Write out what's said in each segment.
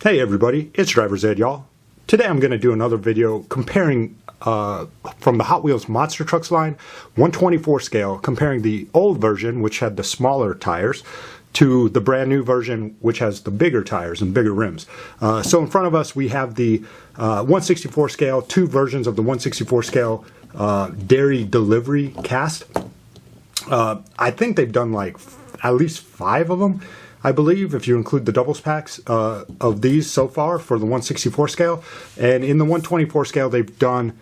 Hey everybody, it's Driver's Ed, y'all. Today I'm going to do another video comparing from the Hot Wheels Monster Trucks line, 124 scale, comparing the old version, which had the smaller tires, to the brand new version, which has the bigger tires and bigger rims. So in front of us we have the 164 scale, two versions of the 164 scale dairy delivery cast. I think they've done like at least 5 of them, I believe, if you include the doubles packs of these so far for the 164 scale. And in the 124 scale, they've done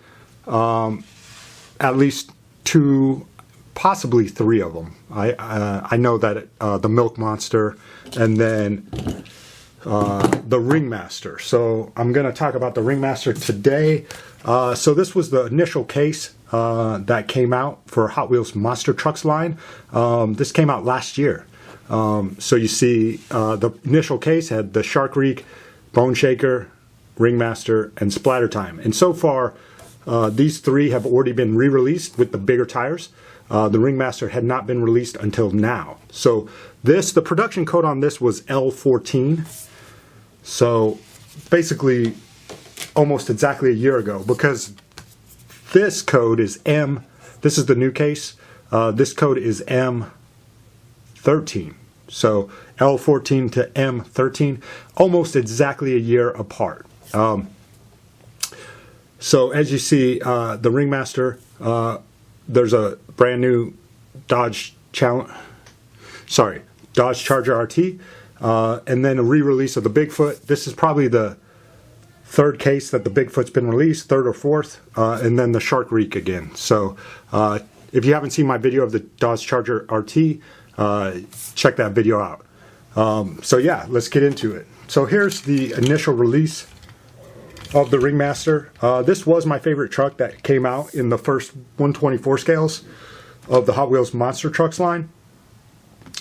at least 2, possibly 3 of them. I know that the Milk Monster and then the Ringmaster. So I'm going to talk about the Ringmaster today. So this was the initial case that came out for Hot Wheels Monster Trucks line. This came out last year. So you see the initial case had the Shark Reek, Bone Shaker, Ringmaster, and Splatter Time. And so far, these 3 have already been re-released with the bigger tires. The Ringmaster had not been released until now. So the production code on this was L14. So basically almost exactly a year ago, because this code is M. This is the new case. This code is M13. So L14 to M13, almost exactly a year apart. So as you see, the Ringmaster, there's a brand new Dodge Charger RT, and then a re-release of the Bigfoot. This is probably the 3rd case that the Bigfoot's been released, 3rd or 4th, and then the Shark Reek again. So if you haven't seen my video of the Dodge Charger RT, check that video out. So yeah, let's get into it. So here's the initial release of the Ringmaster. This was my favorite truck that came out in the first 124 scales of the Hot Wheels Monster Trucks line.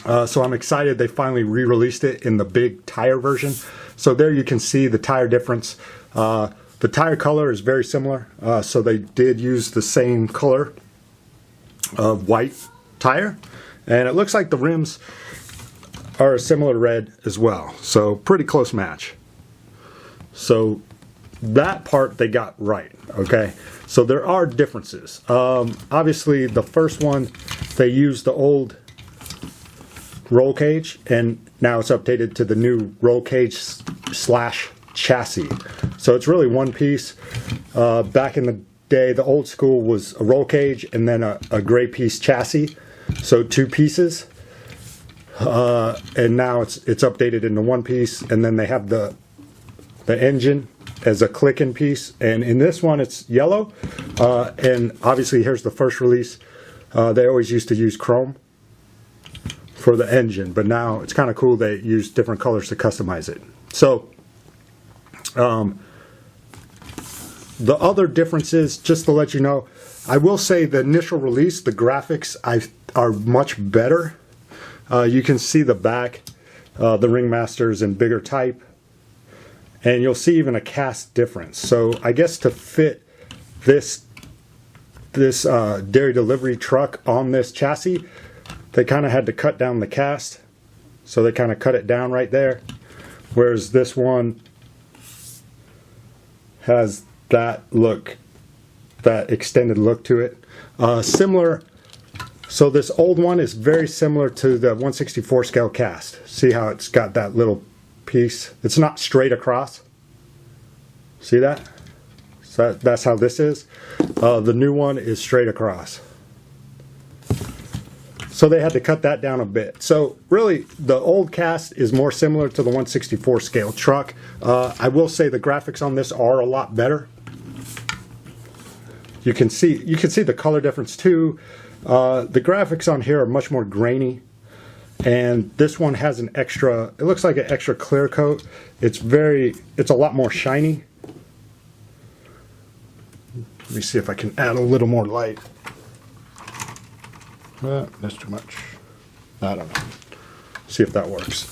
So I'm excited they finally re-released it in the big tire version. So there you can see the tire difference. The tire color is very similar. So they did use the same color of white tire. And it looks like the rims are a similar red as well. So pretty close match. So that part they got right, okay? So there are differences. Obviously the first one, they used the old roll cage, and now it's updated to the new roll cage slash chassis. So it's really one piece. Back in the day, the old school was a roll cage and then a gray piece chassis. So 2 pieces, and now it's updated into 1 piece, and then they have the engine as a click-in piece, and in this one it's yellow, and obviously here's the first release. They always used to use chrome for the engine, but now it's kind of cool they use different colors to customize it. So the other differences, just to let you know, I will say the initial release, the graphics are much better. You can see the back, the Ringmaster's in bigger type, and you'll see even a cast difference. So I guess to fit this dairy delivery truck on this chassis, they kind of had to cut down the cast. So they kind of cut it down right there, whereas this one has that look, that extended look to it. Similar. So this old one is very similar to the 164 scale cast. See how it's got that little piece? It's not straight across. See that? So that's how this is. The new one is straight across. So they had to cut that down a bit. So really, the old cast is more similar to the 164 scale truck. I will say the graphics on this are a lot better. You can see the color difference too. The graphics on here are much more grainy, and this one has an extra, it looks like an extra clear coat. It's a lot more shiny. Let me see if I can add a little more light. That's too much. I don't know. See if that works.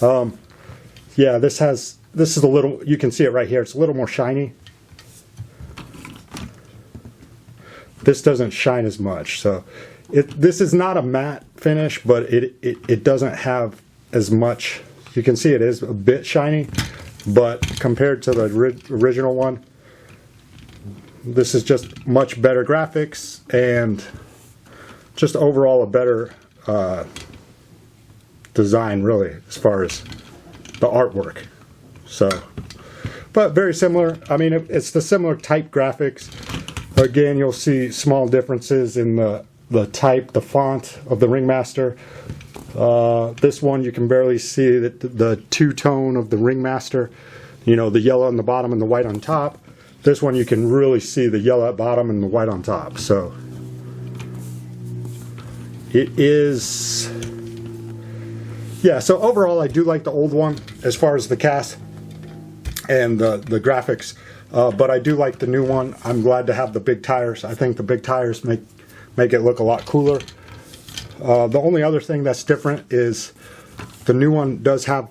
Yeah, this is a little, you can see it right here. It's a little more shiny. This doesn't shine as much. So this is not a matte finish, but it doesn't have as much. You can see it is a bit shiny, but compared to the original one, this is just much better graphics and just overall a better design, really, as far as the artwork. So, but very similar. I mean, it's the similar type graphics. Again, you'll see small differences in the type, the font of the Ringmaster. This one you can barely see the two-tone of the Ringmaster. You know, the yellow on the bottom and the white on top. This one you can really see the yellow at bottom and the white on top. So it is, yeah, so overall I do like the old one as far as the cast and the graphics, but I do like the new one. I'm glad to have the big tires. I think the big tires make it look a lot cooler. The only other thing that's different is the new one does have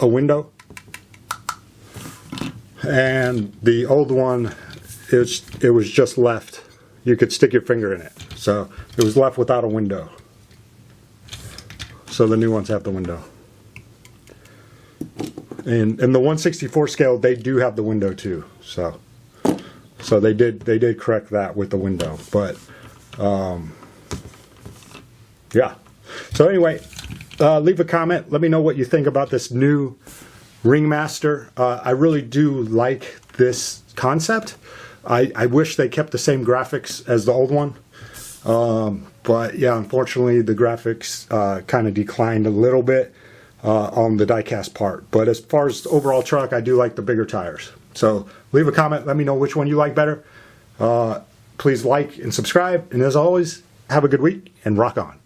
a window, and the old one it was just left. You could stick your finger in it, so it was left without a window. So the new ones have the window. And in the 1/64 scale, they do have the window too. So they did correct that with the window. But yeah. So anyway, leave a comment. Let me know what you think about this new Ringmaster. I really do like this concept. I wish they kept the same graphics as the old one. But yeah, unfortunately the graphics kind of declined a little bit on the diecast part. But as far as the overall truck, I do like the bigger tires. So leave a comment, let me know which one you like better. Please like and subscribe, and as always, have a good week and rock on.